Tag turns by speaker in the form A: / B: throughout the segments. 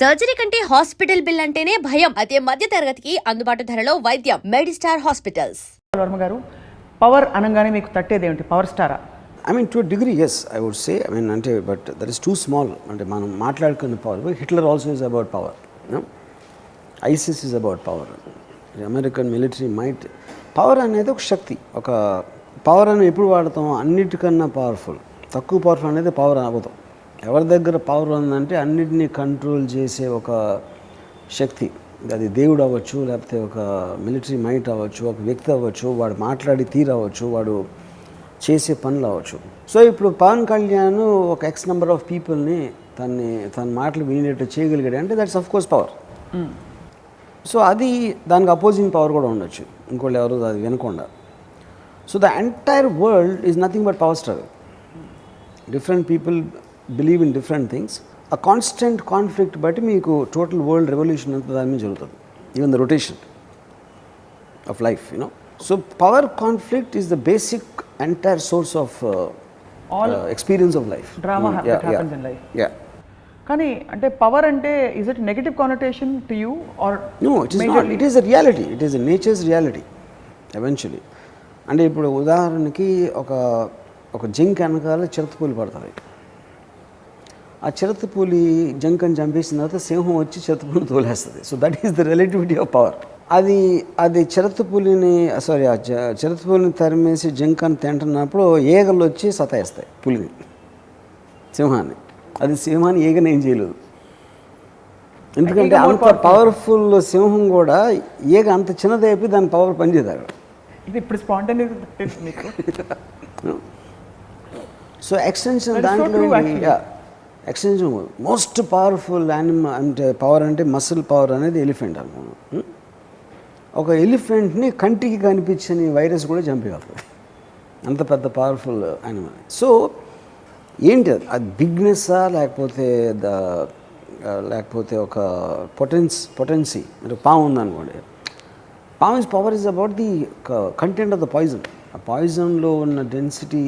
A: Surgery కంటే hospital bill అంటేనే భయం. అదే మధ్య తరగతికి అందుబాటు ధరలో వైద్యం. Medistar hospitals.
B: వర్మ గారు, పవర్ అనగానే మీకు తట్టేది ఏమిటి? Power స్టారా?
C: I mean, to a degree, yes, I would say. I mean, but that is too small. మనం మాట్లాడుకున్న power. Hitler also is about power. ISIS is about power. The American military might. Power అనేది ఒక శక్తి. ఒక power అని ఎప్పుడు వాడతాం? అన్నిటికన్నా powerful. తక్కువ పవర్ఫుల్ అనేది పవర్ అవ్వదు. ఎవరి దగ్గర పవర్ ఉందంటే అన్నిటినీ కంట్రోల్ చేసే ఒక శక్తి. అది దేవుడు అవ్వచ్చు, లేకపోతే ఒక మిలిటరీ మైట్ అవ్వచ్చు, ఒక వ్యక్తి అవ్వచ్చు, వాడు మాట్లాడి తీరవచ్చు, వాడు చేసే పనులు అవ్వచ్చు. సో ఇప్పుడు పవన్ కళ్యాణ్ ఒక ఎక్స్ నెంబర్ ఆఫ్ పీపుల్ని తన మాటలు వినేటట్టు చేయగలిగాడు అంటే that's of course power. So అది దానికి అపోజింగ్ పవర్ కూడా ఉండొచ్చు, ఇంకోళ్ళు ఎవరు అది వినకుండా. So the entire world is nothing but power struggle. Different people believe in different things. ఆ కాన్స్టెంట్ కాన్ఫ్లిక్ట్ బట్టి మీకు టోటల్ వరల్డ్ రెవల్యూషన్ అంతా దాని మీద జరుగుతుంది. Even the rotation of life, you know. So power conflict is the basic entire source of all experience of life,
B: drama that happens in life. Kani ante power ante, is it negative connotation to you or
C: no? It is not. It is a reality. It is a nature's reality eventually. అంటే ఇప్పుడు ఉదాహరణకి ఒక zinc వెనకాల చిరుతపులి పడుతుంది. ఆ చిరుతపులి జింకని చంపేసిన తర్వాత సింహం వచ్చి చిరుతపులిని తోలేస్తుంది. So that is the relativity of power. అది చిరుతపులిని తరిమేసి జింకని తింటున్నప్పుడు ఈగలు వచ్చి సతాయిస్తాయి పులిని, సింహాన్ని. అది సింహాన్ని ఈగని ఏం చేయలేదు, ఎందుకంటే అంత పవర్ఫుల్ సింహం కూడా ఈగ అంత చిన్నదైపోయి దాని పవర్ పనిచేయదు.
B: ఇది ఇప్పుడు స్పాంటేనియస్.
C: సో ఎక్స్టెన్షన్ దాంట్లో ఎక్స్టెన్షన్ మోస్ట్ పవర్ఫుల్ యానిమల్ అంటే పవర్ అంటే మసిల్ పవర్ అనేది ఎలిఫెంట్ అనుకున్నాం. ఒక ఎలిఫెంట్ని కంటికి కనిపించని వైరస్ కూడా చంపేయగలుగుతుంది, అంత పెద్ద పవర్ఫుల్ యానిమల్. సో ఏంటి అది బిగ్నెస్సా లేకపోతే ఒక పొటెన్సీ. అంటే పాము ఉందనుకోండి, పాము power is about the content of the poison. ఆ పాయిజన్లో ఉన్న డెన్సిటీ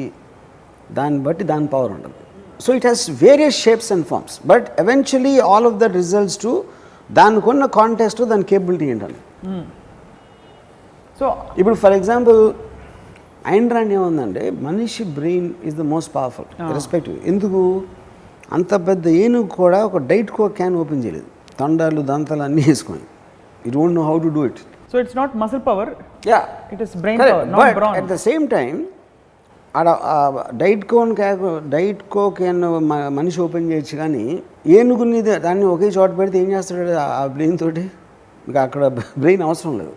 C: దాన్ని బట్టి దాని పవర్ ఉంటుంది. So it has various shapes and forms, but eventually all of that results to దానికి ఉన్న కాంటెక్స్ట్, దాని కేపబిలిటీ ఏంటని. సో ఇప్పుడు ఫర్ ఎగ్జాంపుల్ ఐన్ రాండ్ ఏముందంటే మనిషి brain is the most powerful respective. ఎందుకు? అంత పెద్ద ఏనుగు కూడా ఒక డైట్ కోక్ క్యాన్ ఓపెన్ చేయలేదు, తొండాలు దంతాలు అన్నీ వేసుకొని. You don't know how to do it.
B: So it's not muscle power, it is brain power.
C: But at the same time ఆడ డైట్ కోక్ మనిషి ఓపెన్ చేయొచ్చు, కానీ ఏనుగుని దాన్ని ఒకే చోట పెడితే ఏం చేస్తాడు ఆ బ్రెయిన్ తోటి? మీకు అక్కడ బ్రెయిన్ అవసరం లేదు,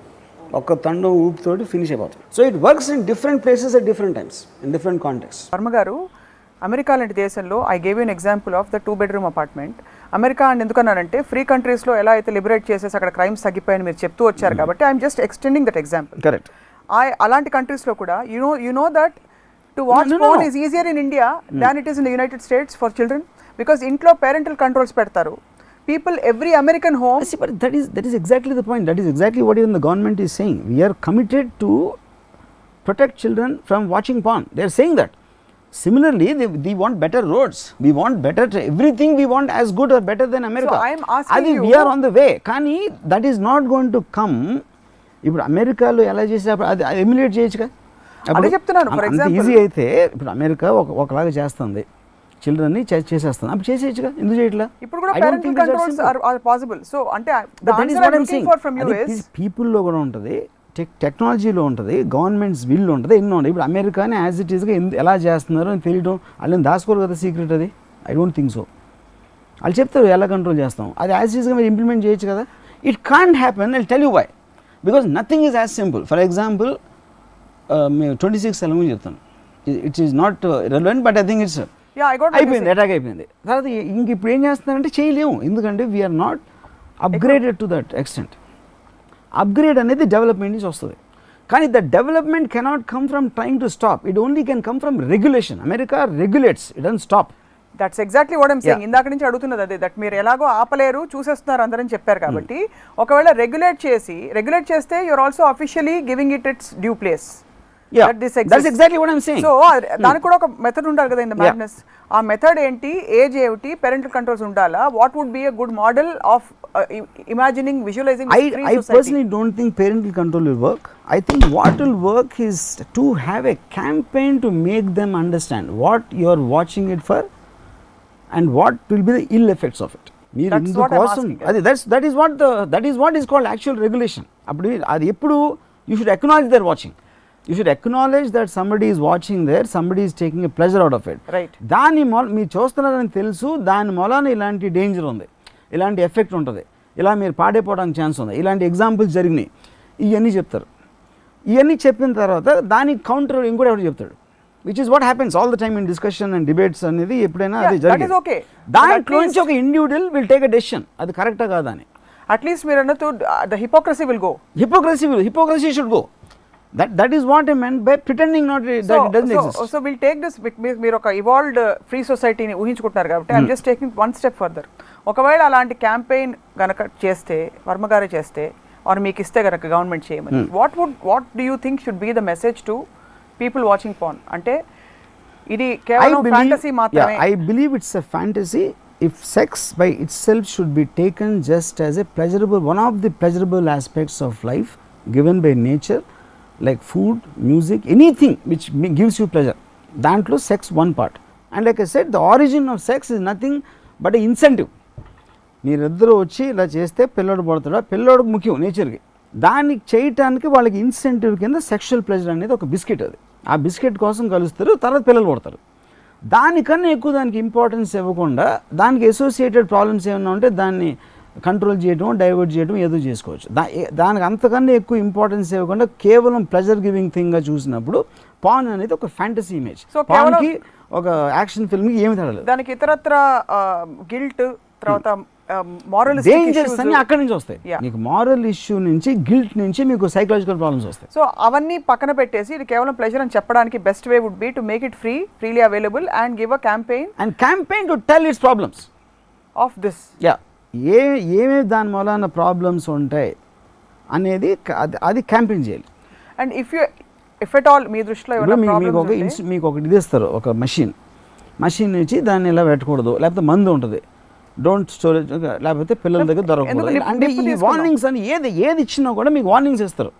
C: ఒక్క తండం ఊపితోటి ఫినిష్ అయిపోతుంది. So it works in different places at different times in different context.
B: Varma గారు, అమెరికా లాంటి దేశంలో I gave you an example of the 2-bedroom apartment. America అని ఎందుకన్నానంటే ఫ్రీ కంట్రీస్లో ఎలా అయితే లిబరేట్ చేసేసి అక్కడ క్రైమ్స్ తగ్గిపోయాయని మీరు చెప్తూ వచ్చారు కాబట్టి I'm just extending that example.
C: Correct.
B: అలాంటి కంట్రీస్లో కూడా you know that to watch phone is easier in India than it is in the United states for children, because ఇంట్లో పేరెంటల్ కంట్రోల్స్ పెడతారు. People, every American home.
C: See, but that is exactly the point. That is exactly what even the government is saying. We are committed to protect children from watching porn. They are saying that. Similarly, they want better roads. We want better everything. We want as good or better than America.
B: So I am asking you.
C: We are on the way. Kani that is not going to come. ఇప్పుడు అమెరికాలో ఎలా చేసే అది emulate చేయొచ్చుగా.
B: అదే చెప్తున్నాను. For example
C: easy అయితే ఇప్పుడు అమెరికా ఒకలాగా చేస్తుంది, చిల్డ్రన్ని చేసేస్తాను, అప్పుడు చేసేయచ్చుగా, ఎందుకు చేయట్లా?
B: ఇప్పుడు కూడా parental controls are possible. So అంటే
C: పీపుల్లో కూడా ఉంటుంది, టెక్నాలజీలో ఉంటుంది, గవర్నమెంట్స్ విల్ ఉంటుంది, ఎన్నో ఉంటుంది. ఇప్పుడు అమెరికాని యాజ్ ఇట్ ఈస్గా ఎలా చేస్తున్నారో అని తెలియడం, వాళ్ళని దాచుకోరు కదా సీక్రెట్. అది ఐ డోంట్ థింక్ సో. వాళ్ళు చెప్తారు ఎలా కంట్రోల్ చేస్తాం, అది యాజ్ ఇట్ ఈస్గా మీరు ఇంప్లిమెంట్ చేయొచ్చు కదా. It can't happen. I tell you why. Because nothing is as simple. For example మేము 26 సెలవు చెప్తాను. It is not relevant, but I think it's అయిపోయింది, అటాక్ అయిపోయింది. తర్వాత ఇంక ఇప్పుడు ఏం చేస్తున్నారంటే చేయలేము, ఎందుకంటే we're not upgraded to that extent. Upgrade అనేది డెవలప్మెంట్ నుంచి వస్తుంది, కానీ the development cannot come from trying to stop. It only can come from regulation. America regulates, it don't stop.
B: That's exactly what I'm saying. ఇందాక నుంచి అడుగుతున్నది అదే, that మీరు ఎలాగో ఆపలేరు, చూసేస్తున్నారు అందరని చెప్పారు కాబట్టి ఒకవేళ రెగ్యులేట్ చేస్తే you're also officially giving it its due place.
C: Yeah,
B: that this
C: that's
B: exists.
C: exactly what I'm saying.
B: So దానికి కూడా ఒక మెథడ్ ఉండాలి కదా ఇన్ ద మ్యాడ్నెస్. ఆ మెథడ్ ఏంటి, ఏజ్ ఏమిటి, పేరెంటల్ కంట్రోల్స్ ఉండాలా, what would be a good model of imagining, visualising free
C: I
B: society?
C: personally don't think parental control will work. I think what will work is to have a campaign to make them understand what you are watching it for and what will be the ill effects of it. మీరు
B: That's what I'm asking.
C: అది that is what is called actual regulation. అప్పుడు అది ఎప్పుడు you should acknowledge they're watching. You should acknowledge that somebody is watching there, somebody is taking a pleasure out of it.
B: Right.
C: దాని మీరు చూస్తున్నారని తెలుసు, దాని మూలాన ఇలాంటి డేంజర్ ఉంది, ఇలాంటి ఎఫెక్ట్ ఉంటుంది, ఇలా మీరు పాడైపోవడానికి ఛాన్స్ ఉంది, ఇలాంటి ఎగ్జాంపుల్స్ జరిగినాయి, ఇవన్నీ చెప్తారు. ఇవన్నీ చెప్పిన తర్వాత దానికి కౌంటర్ ఇంకోటి ఎవరు చెప్తాడు, which is what happens all the time in discussion and debates అనేది ఎప్పుడైనా అది జరిగింది.
B: okay.
C: దాంట్లో నుంచి ఒక individual will take a decision, అది కరెక్టా కాదా అని.
B: అట్లీస్ట్ మీరు అన్నట్టు the hypocrisy will go.
C: Hypocrisy should go. That is what I meant by pretending not that it doesn't exist.
B: So will take this, మీరు ఒక ఇవాల్వ్డ్ ఫ్రీ సొసైటీని ఊహించుకుంటున్నారు కాబట్టి I'm just taking one step further. ఒకవేళ అలాంటి campaign గనక చేస్తే, వర్మ గారే చేస్తే ఆర్ మీకు ఇస్తే గనక గవర్నమెంట్ చేయమని, what do you think should be the message to people watching porn? అంటే ఇది కేవలం ఫ్యాంటసీ మాత్రమే.
C: I believe it's a fantasy if sex by itself should be taken just as a pleasurable, one of the pleasurable aspects of life given by nature, like food, music, anything which gives you pleasure. Dantlo sex one part, and like I said, the origin of sex is nothing but an incentive. మీరిద్దరూ వచ్చి ఇలా చేస్తే పిల్లోడు పడతాడా, పిల్లోడికి ముఖ్యం నేచర్కి, దానికి చేయటానికి వాళ్ళకి ఇన్సెంటివ్ కింద సెక్షువల్ ప్లెజర్ అనేది ఒక బిస్కెట్, అది ఆ బిస్కెట్ కోసం కలుస్తారు, తర్వాత పిల్లలు పడతారు. దానికన్నా ఎక్కువ దానికి ఇంపార్టెన్స్ ఇవ్వకుండా దానికి అసోసియేటెడ్ ప్రాబ్లమ్స్ ఏమైనా ఉంటే దాన్ని కంట్రోల్ చేయడం, డైవర్ట్ చేయడం ఏదో చేసుకోవచ్చు. దానికి అంతకన్నా ఎక్కువ ఇంపార్టెన్స్ ఇవ్వకుండా కేవలం ప్లెజర్ గివింగ్ థింగ్గా చూసినప్పుడు పాన్ అనేది ఒక ఫ్యాంటసీ ఇమేజ్. పాన్కి ఒక యాక్షన్ ఫిల్మ్కి ఏమి తడలేదు.
B: దానికి ఇతరత్ర గిల్ట్, తర్వాత మారల్
C: డేంజర్స్ అన్ని అక్కడి నుంచి వస్తాయి. మీకు మారల్ ఇష్యూ నుంచి, గిల్ట్ నుంచి మీకు సైకలాజికల్ ప్రాబ్లమ్స్ వస్తాయి.
B: సో అవన్నీ పక్కన పెట్టేసి ఇది కేవలం ప్లెజర్ అని చెప్పడానికి best way would be to make it freely available and give a campaign
C: to tell its problems
B: of this.
C: ఏమేమి దాని మూలాన ప్రాబ్లమ్స్ ఉంటాయి అనేది అది క్యాంపెయిన్ చేయాలి.
B: అండ్ ఇఫ్ ఎట్ ఆల్ మీ దృష్టిలో
C: మీకు ఒకటి ఇది ఇస్తారు, ఒక మషిన్ నుంచి దాన్ని ఇలా పెట్టకూడదు, లేకపోతే మందు ఉంటుంది, డోంట్ స్టోరేజ్, లేకపోతే పిల్లల దగ్గర దొరకకూడదు. అంటే ఈ వార్నింగ్స్ అని ఏది ఇచ్చినా కూడా మీకు వార్నింగ్స్ ఇస్తారు,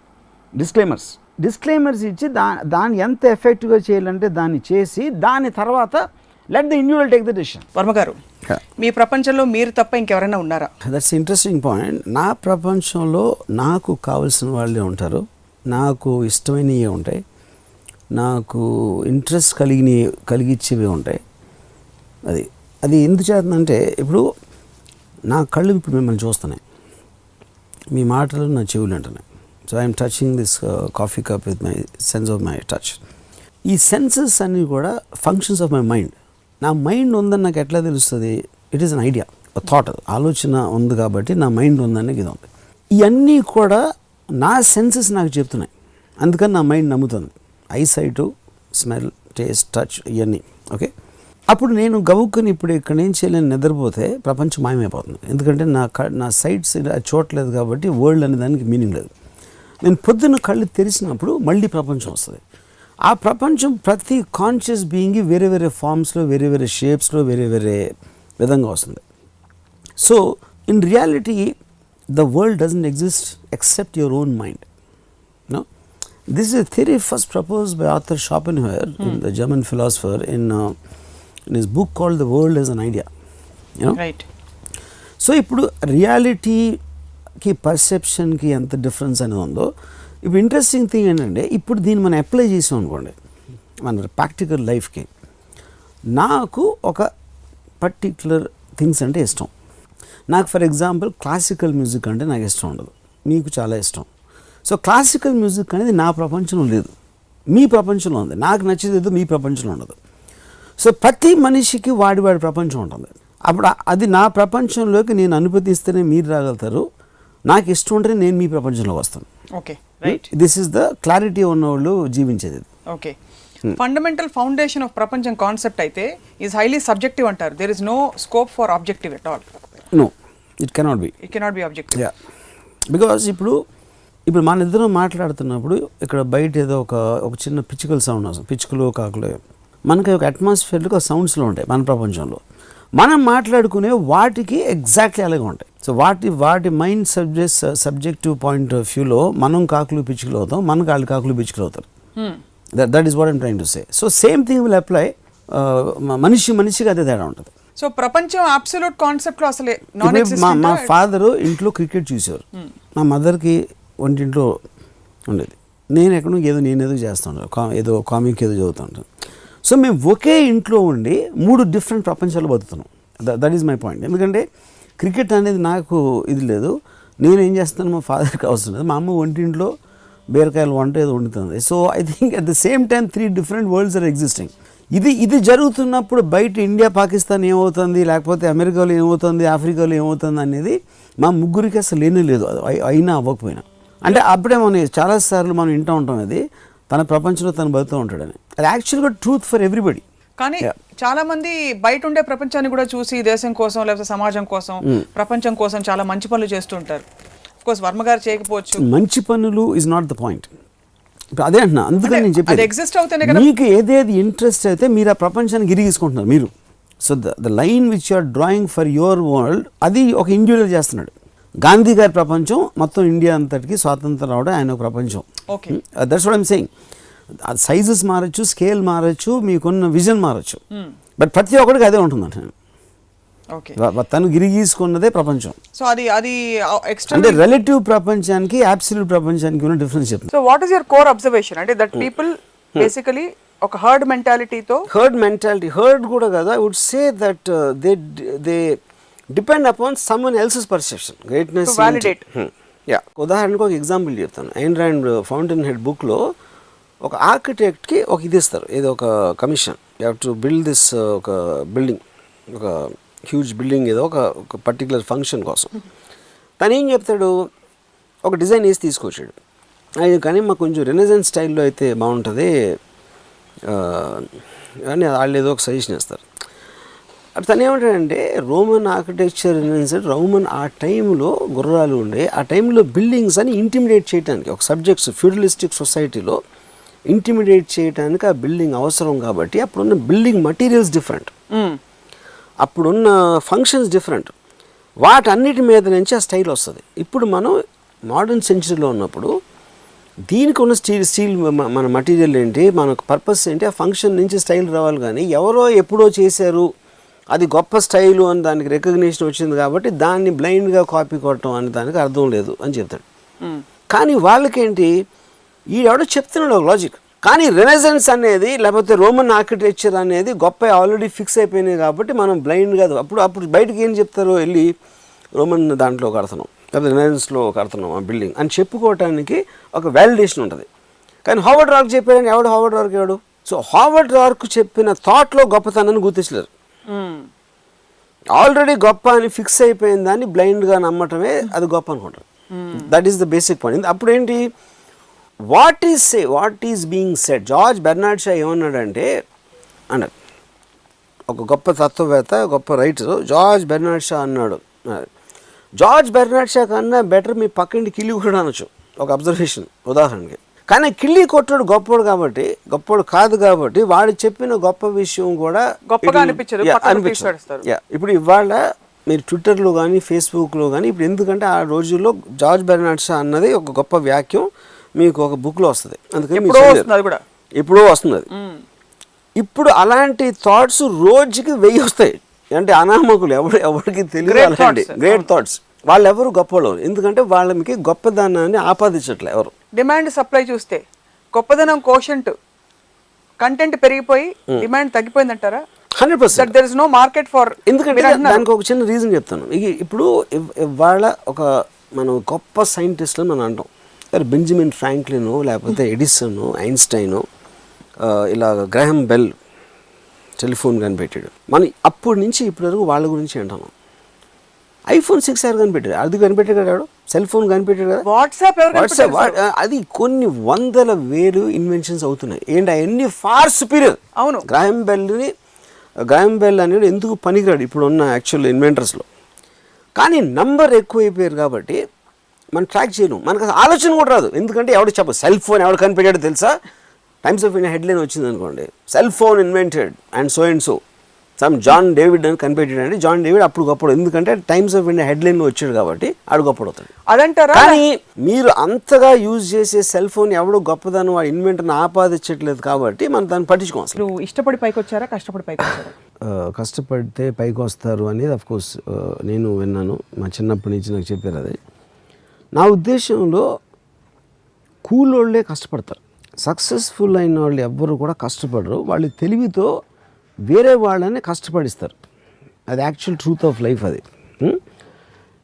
C: డిస్క్లైమర్స్ ఇచ్చి దాన్ని ఎంత ఎఫెక్టివ్గా చేయాలంటే దాన్ని చేసి దాని తర్వాత let the individual take the decision.
B: Varma గారు, మీ ప్రపంచంలో మీరు తప్ప ఇంకెవరైనా ఉన్నారా?
C: That's interesting point. నా ప్రపంచంలో నాకు కావాల్సిన వాళ్ళే ఉంటారు, నాకు ఇష్టమైనవి ఉంటాయి, నాకు ఇంట్రెస్ట్ కలిగించేవి ఉంటాయి. అది ఎందుకు చేస్తుందంటే, ఇప్పుడు నా కళ్ళు ఇప్పుడు మిమ్మల్ని చూస్తున్నాయి, మీ మాటలు నా చెవులు అంటున్నాయి. So I'm touching this coffee cup with my sense of my touch. ఈ సెన్సెస్ అన్నీ కూడా ఫంక్షన్స్ ఆఫ్ మై మైండ్. నా మైండ్ ఉందని నాకు ఎట్లా తెలుస్తుంది? It is an idea, thought, ఆలోచన ఉంది కాబట్టి నా మైండ్ ఉందని ఇది ఉంది. ఇవన్నీ కూడా నా సెన్సెస్ నాకు చెప్తున్నాయి, అందుకని నా మైండ్ నమ్ముతుంది. ఐసైటు, స్మెల్, టేస్ట్, టచ్, ఇవన్నీ ఓకే. అప్పుడు నేను గవుక్కుని ఇప్పుడు ఇక్కడ నుంచి నేను నిద్రపోతే ప్రపంచం మాయమైపోతుంది, ఎందుకంటే నా సైట్స్ చూడలేదు కాబట్టి వరల్డ్ అనే దానికి మీనింగ్ లేదు. నేను పొద్దున్న కళ్ళు తెరిచినప్పుడు మళ్ళీ ప్రపంచం వస్తుంది. ఆ ప్రపంచం ప్రతి కాన్షియస్ బీయింగ్ వేరే వేరే ఫామ్స్లో, వేరే వేరే షేప్స్లో, వేరే వేరే విధంగా వస్తుంది. So in reality the world doesn't exist except your own mind. No, this is a theory first proposed by Arthur Schopenhauer, the German philosopher, in his book called The World as an Idea. You know?
B: Right.
C: So ఇప్పుడు రియాలిటీకి పర్సెప్షన్కి ఎంత difference అనేది ఉందో, ఇప్పుడు interesting thing ఏంటంటే, ఇప్పుడు దీన్ని మనం అప్లై చేసాం అనుకోండి మన ప్రాక్టికల్ లైఫ్కి. నాకు ఒక పర్టిక్యులర్ థింగ్స్ అంటే ఇష్టం. నాకు ఫర్ ఎగ్జాంపుల్ క్లాసికల్ మ్యూజిక్ అంటే నాకు ఇష్టం ఉండదు, మీకు చాలా ఇష్టం. సో క్లాసికల్ మ్యూజిక్ అనేది నా ప్రపంచంలో లేదు, మీ ప్రపంచంలో ఉంది. నాకు నచ్చేది మీ ప్రపంచంలో ఉండదు. సో ప్రతి మనిషికి వాడి ప్రపంచం ఉంటుంది. అప్పుడు అది నా ప్రపంచంలోకి నేను అనుమతిస్తేనే మీరు రాగలుగుతారు, నాకు ఇష్టం ఉంటే నేను మీ ప్రపంచంలోకి వస్తాను.
B: Okay, right.
C: This is the clarity ఉన్నవాళ్ళు జీవించేది.
B: ఓకే, ఫండమెంటల్ ఫౌండేషన్ ఆఫ్ ప్రపంచం కాన్సెప్ట్ అయితే ఈజ్ హైలీ సబ్జెక్టివ్ అంటారు. There is no scope for objective at all.
C: No, it cannot be
B: objective.
C: Because ఇప్పుడు ఇప్పుడు మన ఇద్దరం మాట్లాడుతున్నప్పుడు ఇక్కడ బయట ఏదో ఒక చిన్న పిచ్చుకల సౌండ్ వస్తుంది, పిచ్చుకలు కాకులు, మనకి ఒక అట్మాస్ఫియర్లో ఒక సౌండ్స్లో ఉంటాయి మన ప్రపంచంలో. మనం మాట్లాడుకునే వాటికి ఎగ్జాక్ట్లీ అలాగే ఉంటాయి. సో వాటి మైండ్ సబ్జెక్టివ్ పాయింట్ ఆఫ్ వ్యూలో మనం కాకులు పిచ్చుకలు అవుతాం, మన కాకులు పిచ్చుకలు అవుతారు. That is what I'm trying to say. So same thing will apply. మనిషికి అదే తేడా ఉంటుంది.
B: సో ప్రపంచం అబ్సల్యూట్ కాన్సెప్ట్ లో అసలే
C: మా ఫాదరు ఇంట్లో క్రికెట్ చూసేవారు, మా మదర్కి వంటింట్లో ఉండేది, నేను నేనేదో చేస్తుంటాను, ఏదో కామిక్ ఏదో చదువుతుంటాను. సో మేము ఒకే ఇంట్లో ఉండి 3 డిఫరెంట్ ప్రపంచాలు బతుకుతున్నాం. That is my point. ఎందుకంటే క్రికెట్ అనేది నాకు ఇది లేదు, నేనేం చేస్తాను మా ఫాదర్కి అవసరం లేదు, మా అమ్మ వంటింట్లో బీరకాయలు వంట ఏదో వండుతుంది. So I think at the same time 3 different worlds are existing. ఇది జరుగుతున్నప్పుడు బయట ఇండియా పాకిస్తాన్ ఏమవుతుంది, లేకపోతే అమెరికాలో ఏమవుతుంది, ఆఫ్రికాలో ఏమవుతుంది అనేది మా ముగ్గురికి అసలు లేనే లేదు. అది అయినా అవ్వకపోయినా అంటే అప్పుడే మనం చాలాసార్లు మనం వింటూ ఉంటాం, అది తన ప్రపంచంలో తను బతుకుతూ ఉంటాడని. అది యాక్చువల్గా ట్రూత్ ఫర్ ఎవ్రీబడి.
B: కానీ చాలా మంది బయట ఉండే ప్రపంచాన్ని కూడా చూసి దేశం కోసం లేకపోతే సమాజం కోసం ప్రపంచం కోసం చాలా మంచి పనులు చేస్తూ ఉంటారు. ఆఫ్ కోర్స్ వర్మ గారు చేయకపోవచ్చు.
C: మంచి పనులు ఇస్ నాట్ ద పాయింట్. అదే అంటున్నా, అందుకని నేను చెప్పేది మీకు ఏదేది ఇంట్రెస్ట్ అయితే మీరు ఆ ప్రపంచాన్ని గిరిగీసుకుంటున్నారు మీరు. So the line which you are drawing for your world అది ఒక ఇండివిజువల్ చేస్తున్నాడు. గాంధీ గారి ప్రపంచం మొత్తం ఇండియా అంతటికి స్వాతంత్రం రావడం ఆయన ఒక ప్రపంచం. That's what I'm saying. Sizes మారచ్చు, స్కేల్ మారచ్చు, మీకున్న విజన్ మారచ్చు, బట్ ప్రతి ఒక్కడికి అదే ఉంటుందంట. తను గిరిగీసుకున్నదే ప్రపంచం.
B: సో అది
C: అంటే రిలేటివ్ ప్రపంచానికి అబ్సల్యూట్ ప్రపంచానికి ఉన్న డిఫరెన్స్ చెప్తుంది.
B: So what is your core observation? అంటే దట్ పీపుల్ బేసికలీ ఒక హర్డ్ మెంటాలిటీతో
C: హర్డ్ కూడా కదా, I would say that they depend upon someone else's perception greatness. ఉదాహరణకు ఒక ఎగ్జాంపుల్ చెప్తాను. ఐన్ ర్యాండ్ ఫౌంటైన్ హెడ్ బుక్లో ఒక ఆర్కిటెక్ట్కి ఒక ఇది ఇస్తారు, ఏదో ఒక commission, you have to build this ఒక బిల్డింగ్, ఒక హ్యూజ్ బిల్డింగ్ ఏదో ఒక పర్టికులర్ ఫంక్షన్ కోసం. తను ఏం చెప్తాడు, ఒక డిజైన్ వేసి తీసుకొచ్చాడు, అది కానీ మాకు కొంచెం రెనెసెన్స్ స్టైల్లో అయితే బాగుంటుంది అని వాళ్ళు ఏదో ఒక సజెషన్ ఇస్తారు. తను ఏమంటాడంటే రోమన్ ఆర్కిటెక్చర్ రోమన్ ఆ టైంలో గుర్రాలు ఉండే ఆ టైంలో బిల్డింగ్స్ అని ఇంటిమిడేట్ చేయడానికి ఒక సబ్జెక్ట్స్ ఫ్యూడలిస్టిక్ సొసైటీలో ఇంటిమిడేట్ చేయడానికి ఆ బిల్డింగ్ అవసరం కాబట్టి అప్పుడున్న బిల్డింగ్ మటీరియల్స్ డిఫరెంట్, అప్పుడున్న ఫంక్షన్స్ డిఫరెంట్, వాటన్నిటి మీద నుంచి ఆ స్టైల్ వస్తుంది. ఇప్పుడు మనం మోడర్న్ సెంచరీలో ఉన్నప్పుడు దీనికి ఉన్న స్టీల్ మన మటీరియల్ ఏంటి, మనకు పర్పస్ ఏంటి, ఆ ఫంక్షన్ నుంచి స్టైల్ రావాలి. కానీ ఎవరో ఎప్పుడో చేశారు అది గొప్ప స్టైలు అని దానికి రికగ్నిషన్ వచ్చింది కాబట్టి దాన్ని బ్లైండ్గా కాపీ కొట్టడం అని దానికి అర్థం లేదు అని చెప్తాడు. కానీ వాళ్ళకేంటి, ఈడెవడో చెప్తున్నాడు ఒక లాజిక్. కానీ రెనెసెన్స్ అనేది లేకపోతే రోమన్ ఆర్కిటెక్చర్ అనేది గొప్ప ఆల్రెడీ ఫిక్స్ అయిపోయినాయి కాబట్టి మనం బ్లైండ్గా అప్పుడు బయటకు ఏం చెప్తారో వెళ్ళి రోమన్ దాంట్లో కడుతున్నాం లేకపోతే రెనెసెన్స్లో కడుతున్నాం ఆ బిల్డింగ్ అని చెప్పుకోవటానికి ఒక వ్యాలిడేషన్ ఉంటుంది. కానీ హావర్డ్ రార్క్ చెప్పాడని ఎవడు హావర్డ్ రార్క్ ఎవడు? సో హావర్డ్ రార్క్ చెప్పిన థాట్లో గొప్పతనాన్ని గుర్తించలేరు. ఆల్రెడీ గొప్ప అని ఫిక్స్ అయిపోయిన దాన్ని బ్లైండ్గా నమ్మటమే అది గొప్ప అనుకుంటారు. That is the basic point. అప్పుడు ఏంటి, what is being said. George Bernard Shah ఏమన్నాడంటే అన్నాడు, ఒక గొప్ప తత్వవేత్త గొప్ప రైటర్ జార్జ్ బెర్నార్డ్ షా అన్నాడు, జార్జ్ బెర్నార్డ్ షా కన్నా బెటర్ మీ పక్కింటి కిల్లి కూడా అనొచ్చు, ఒక అబ్జర్వేషన్ ఉదాహరణకి. కానీ కిల్లి కొట్టాడు గొప్పవాడు కాబట్టి, గొప్పవాడు కాదు కాబట్టి వాడు చెప్పిన గొప్ప విషయం కూడా
B: గొప్పగా అనిపించదు.
C: ఇప్పుడు ఇవాళ మీరు ట్విట్టర్లో కానీ ఫేస్బుక్లో కానీ ఇప్పుడు ఎందుకంటే ఆ రోజుల్లో జార్జ్ బెర్నార్డ్ షా అన్నది ఒక గొప్ప వాక్యం మీకు ఒక బుక్లో వస్తుంది, అందుకని ఎప్పుడో వస్తుంది అది. ఇప్పుడు అలాంటి థాట్స్ రోజుకి 1000 వస్తాయి. అంటే అనామకులు ఎవరికి తెలియదు గ్రేట్ థాట్స్. వాళ్ళు ఎవరు గొప్పవాళ్ళు, ఎందుకంటే వాళ్ళకి గొప్పదనాన్ని ఆపాదించట్లే ఎవరు.
B: డిమాండ్ సప్లై చూస్తే గొప్పదనం కోషంట్ కంటెంట్ పెరిగిపోయి demand తగ్గిపోయిందంటారా?
C: 100%.
B: There is no market for.
C: ఎందుకంటే దానికి ఒక చిన్న రీజన్ చెప్తాను. ఇప్పుడు వాళ్ళ ఒక మనం గొప్ప సైంటిస్టులు మనం అంటాం, బెంజమిన్ ఫ్రాంక్లిన్ లేకపోతే ఎడిసన్, ఐన్స్టైన్, ఇలా గ్రహం బెల్ టెలిఫోన్ కనిపెట్టాడు. మనం అప్పటి నుంచి ఇప్పటి వరకు వాళ్ళ గురించి అంటున్నాం. iPhone 6 కనిపెట్టాడు, అది కనిపెట్టాడు, సెల్ ఫోన్ కనిపెట్టాడు కదా, వాట్సాప్ అది కొన్ని 100,000 ఇన్వెన్షన్స్ అవుతున్నాయి. ఏంటి అవన్నీ ఫార్ సుపీరియర్.
B: అవును,
C: గ్రహం బెల్ అనేది ఎందుకు పనికిరాడు ఇప్పుడున్న యాక్చువల్ ఇన్వెంటర్స్లో. కానీ నంబర్ ఎక్కువైపోయారు కాబట్టి మనం ట్రాక్ చేయను, మనకు అసలు ఆలోచన కూడా రాదు. ఎందుకంటే ఎవడు సెల్ ఫోన్ ఎవడు కనిపెట్టాడో తెలుసా? టైమ్స్ ఆఫ్ ఇండియా హెడ్లైన్ వచ్చింది అనుకోండి, cell phone invented and so some John David అని కనిపెట్టాడు అంటే జాన్ డేవిడ్ అప్పుడు గొప్పడు, ఎందుకంటే టైమ్స్ ఆఫ్ ఇండియా హెడ్లైన్లో వచ్చాడు కాబట్టి ఆడు గొప్పడు అవుతాడు.
B: అదంటారా?
C: కానీ మీరు అంతగా యూజ్ చేసే సెల్ ఫోన్ ఎవడు గొప్పదాన్ని వాడు ఇన్వెంటర్ని ఆపాదించట్లేదు కాబట్టి మనం దాన్ని పట్టించుకోం. అసలు
B: నువ్వు ఇష్టపడి పైకి వచ్చారా, కష్టపడి పైకి వచ్చారా?
C: కష్టపడితే పైకి వస్తారు అనేది అఫ్కోర్స్ నేను విన్నాను, మా చిన్నప్పటి నుంచి నాకు చెప్పారు. అది నా ఉద్దేశంలో కూలోళ్ళే కష్టపడతారు, సక్సెస్ఫుల్ అయిన వాళ్ళు ఎవ్వరు కూడా కష్టపడరు. వాళ్ళు తెలివితో వేరే వాళ్ళని కష్టపడిస్తారు. అది యాక్చువల్ ట్రూత్ ఆఫ్ లైఫ్. అది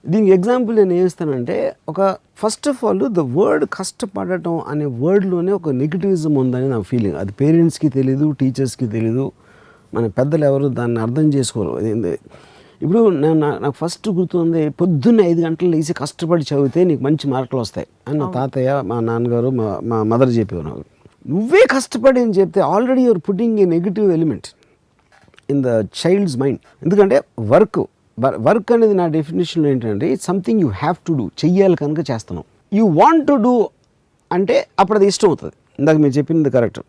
C: దీనికి ఎగ్జాంపుల్ నేను ఏం ఇస్తానంటే, ఒక first of all the word కష్టపడటం అనే వర్డ్లోనే ఒక నెగిటివిజం ఉందని నా ఫీలింగ్. అది పేరెంట్స్కి తెలీదు, టీచర్స్కి తెలీదు, మన పెద్దలు ఎవరు దాన్ని అర్థం చేసుకోరు. ఇప్పుడు నాకు ఫస్ట్ గుర్తుంది, పొద్దున్న 5 గంటలు లేచి కష్టపడి చదివితే నీకు మంచి మార్కులు వస్తాయి అని నా తాతయ్య, మా నాన్నగారు, మా మదర్ చెప్పేవారు నాకు. నువ్వే కష్టపడి అని చెప్తే already you're putting a negative element in the child's mind. ఎందుకంటే వర్క్ అనేది నా డెఫినేషన్లో ఏంటంటే it's something you have to do, చెయ్యాలి కనుక చేస్తున్నావు. యూ వాంట్ టు డూ అంటే అప్పుడు అది ఇష్టం అవుతుంది. ఇందాక మీరు చెప్పింది కరెక్ట్.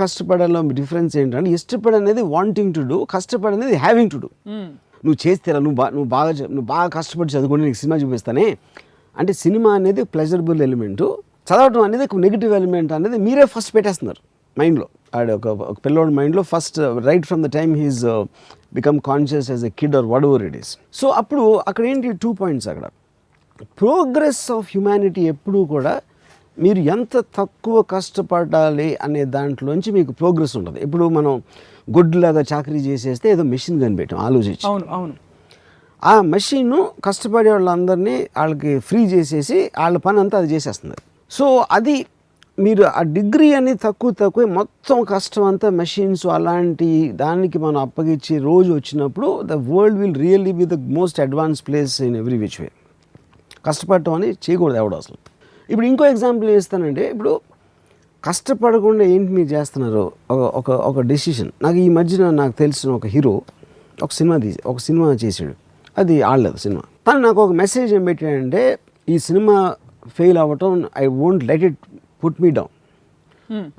C: కష్టపడాలో డిఫరెన్స్ ఏంటంటే, ఇష్టపడనేది వాంటింగ్ టు డూ, కష్టపడనేది హ్యావింగ్ టు డూ. నువ్వు చేస్తేరా, నువ్వు బాగా కష్టపడి చదువుకుంటే నీకు సినిమా చూపిస్తానే అంటే, సినిమా అనేది ప్లెజరబుల్ ఎలిమెంటు, చదవటం అనేది ఒక నెగిటివ్ ఎలిమెంట్ అనేది మీరే ఫస్ట్ పెట్టేస్తున్నారు మైండ్లో. ఆడ ఒక పిల్లోడి మైండ్లో first right from the time he is become conscious as a kid or whatever it is. So అప్పుడు అక్కడ ఏంటి 2 పాయింట్స్. అక్కడ ప్రోగ్రెస్ ఆఫ్ హ్యుమానిటీ ఎప్పుడూ కూడా మీరు ఎంత తక్కువ కష్టపడాలి అనే దాంట్లోంచి మీకు ప్రోగ్రెస్ ఉంటుంది. ఇప్పుడు మనం గొడ్డులాగా చాకరీ చేసేస్తే ఏదో మెషిన్ కనిపెట్టాం ఆలోచించి.
B: అవును.
C: ఆ మెషిన్ కష్టపడే వాళ్ళందరినీ వాళ్ళకి ఫ్రీ చేసేసి వాళ్ళ పని అంతా అది చేసేస్తుంది. సో అది మీరు ఆ డిగ్రీ అనేది తక్కువ మొత్తం కష్టం అంతా మెషిన్స్ అలాంటి దానికి మనం అప్పగించి రోజు వచ్చినప్పుడు the world will really be the most advance place in every which way. కష్టపడటం అని చేయకూడదు ఎవడు అసలు. ఇప్పుడు ఇంకో ఎగ్జాంపుల్ ఇస్తానంటే, ఇప్పుడు కష్టపడకుండా ఏంటి మీరు చేస్తున్నారు, ఒక డెసిషన్. నాకు ఈ మధ్యన నాకు తెలిసిన ఒక హీరో ఒక సినిమా చేసాడు, అది ఆడలేదు సినిమా. తను నాకు ఒక మెసేజ్ ఏం పెట్టాడంటే, ఈ సినిమా ఫెయిల్ అవ్వటం I won't let it put me down,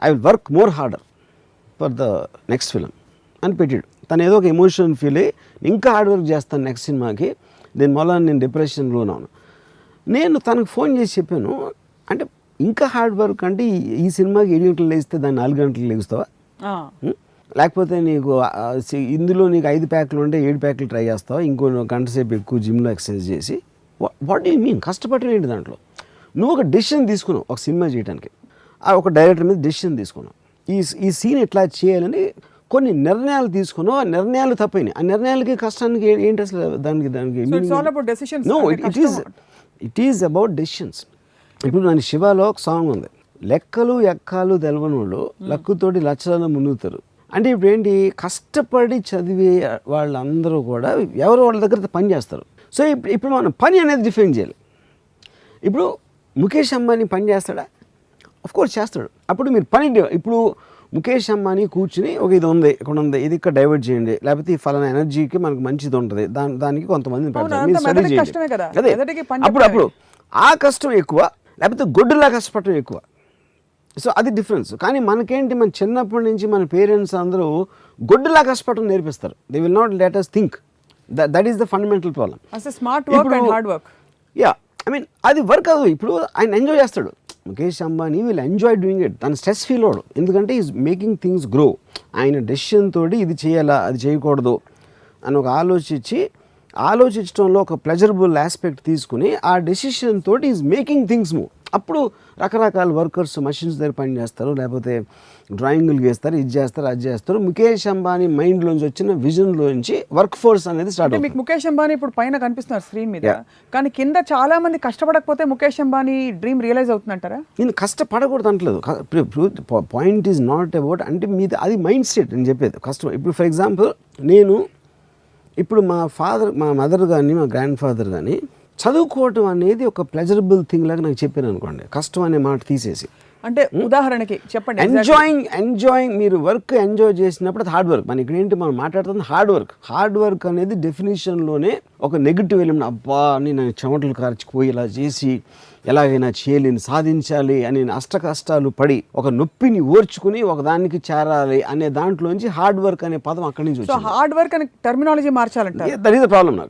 C: I will work more harder for the next film అని పెట్టాడు. తను ఏదో ఒక ఎమోషన్ ఫీల్ అయ్యి ఇంకా హార్డ్ వర్క్ చేస్తాను నెక్స్ట్ సినిమాకి, దీని వల్ల నేను డిప్రెషన్లోనే ఉన్నాను. నేను తనకు ఫోన్ చేసి చెప్పాను, అంటే ఇంకా హార్డ్ వర్క్ అంటే ఈ సినిమాకి 7 గంటలు లేస్తే దాన్ని 4 గంటలు లేస్తావా, లేకపోతే నీకు ఇందులో నీకు 5 ప్యాక్లు ఉంటే 7 ప్యాక్లు ట్రై చేస్తావా, ఇంకో గంట సేపు ఎక్కువ జిమ్లో ఎక్సర్సైజ్ చేసి, వాట్ డూ యూ మీన్ కష్టపడటం ఏంటి దాంట్లో? నువ్వు ఒక డెసిషన్ తీసుకున్నావు ఒక సినిమా చేయడానికి, ఒక డైరెక్టర్ మీద డెసిషన్ తీసుకున్నావు, ఈ సీన్ ఎట్లా చేయాలని కొన్ని నిర్ణయాలు తీసుకున్నావు, ఆ నిర్ణయాలు తప్పైనాయి. ఆ నిర్ణయాలకి కష్టానికి ఏంటి అసలు దానికి ఇట్ ఈజ్ అబౌట్ డెసిషన్స్. ఇప్పుడు నన్ను శివాలో ఒక సాంగ్ ఉంది, లెక్కలు ఎక్కాలు తెలవనోళ్ళు లక్కుతోటి లక్షలను మునుగుతారు. అంటే ఇప్పుడు ఏంటి, కష్టపడి చదివే వాళ్ళందరూ కూడా ఎవరు వాళ్ళ దగ్గర పని చేస్తారు. సో ఇప్పుడు మనం పని అనేది డిఫైన్ చేయాలి. ఇప్పుడు ముఖేష్ అంబానీ పని చేస్తాడా? కోర్స్ చేస్తాడు. అప్పుడు మీరు పని, ఇప్పుడు ముఖేష్ అంబానీ కూర్చుని ఒక ఇది ఉంది, ఇక్కడ ఉంది, ఇది ఇక్కడ డైవర్ట్ చేయండి, లేకపోతే ఈ ఫలానా ఎనర్జీకి మనకు మంచిది ఉంటుంది, దానికి కొంతమంది అదే. అప్పుడు ఆ కష్టం ఎక్కువ, లేకపోతే గొడ్డులా కష్టపడటం ఎక్కువ. సో అది డిఫరెన్స్. కానీ మనకేంటి, మన చిన్నప్పటి నుంచి మన పేరెంట్స్ అందరూ గొడ్డులా కష్టపడటం నేర్పిస్తారు. They will not let us think. That is the fundamental problem.
B: Smart work and hard work.
C: Yeah, I mean అది వర్క్ కాదు. ఇప్పుడు ఆయన ఎంజాయ్ చేస్తాడు, Mukesh Ambani will enjoy doing it. తను స్ట్రెస్ ఫీల్ అవడు, ఎందుకంటే ఈజ్ మేకింగ్ థింగ్స్ గ్రో. ఆయన decision తోటి ఇది చేయాలా అది చేయకూడదు అని ఒక ఆలోచించడంలో ఒక ప్లెజరబుల్ ఆస్పెక్ట్ తీసుకుని ఆ డెసిషన్ తోటి ఈజ్ మేకింగ్ థింగ్స్ మూవ్. అప్పుడు రకరకాల వర్కర్స్ మషిన్స్ దగ్గర పని చేస్తారు, లేకపోతే డ్రాయింగులు గీస్తారు, ఇది చేస్తారు, అది చేస్తారు. ముఖేష్ అంబానీ మైండ్లోంచి వచ్చిన విజన్లోంచి వర్క్ ఫోర్స్ అనేది స్టార్ట్ అవుతుంది.
B: మీకు ముఖేష్ అంబానీ ఇప్పుడు పైన కనిపిస్తున్నారు స్క్రీన్ మీద, కానీ కింద చాలా మంది కష్టపడకపోతే ముఖేష్ అంబానీ డ్రీమ్ రియలైజ్ అవుతుందంటారా?
C: నేను కష్టపడకూడదు అంటలేదు. పాయింట్ ఈజ్ నాట్ అబౌట్, అంటే మీది అది మైండ్ సెట్ అని చెప్పేది. కష్టం ఇప్పుడు ఫర్ ఎగ్జాంపుల్ ఇప్పుడు మా మదర్ కానీ మా గ్రాండ్ ఫాదర్ కానీ చదువుకోవటం అనేది ఒక ప్లెజరబుల్ థింగ్ లాగా నాకు చెప్పాను అనుకోండి, కష్టం అనే మాట తీసేసి.
B: అంటే ఉదాహరణకి చెప్పండి.
C: ఎంజాయింగ్ మీరు వర్క్ ఎంజాయ్ చేసినప్పుడు అది హార్డ్ వర్క్. మన ఇక్కడ ఏంటి మనం మాట్లాడుతుంది హార్డ్ వర్క్ అనేది డెఫినేషన్లోనే ఒక నెగిటివ్ ఎలిమెంట్. అబ్బా నేను చెమటలు కార్చిపోయి ఇలా చేసి ఎలాగైనా చేయలేని సాధించాలి అని అష్ట కష్టాలు పడి ఒక నొప్పిని ఓర్చుకుని ఒక దానికి చేరాలి అనే దాంట్లోంచి హార్డ్ వర్క్ అనే పదం అక్కడి నుంచి
B: సో హార్డ్ వర్క్ అనే టర్మినాలజీ మార్చాలంటారు.
C: దట్ ఈస్ ద ప్రాబ్లం నాకు.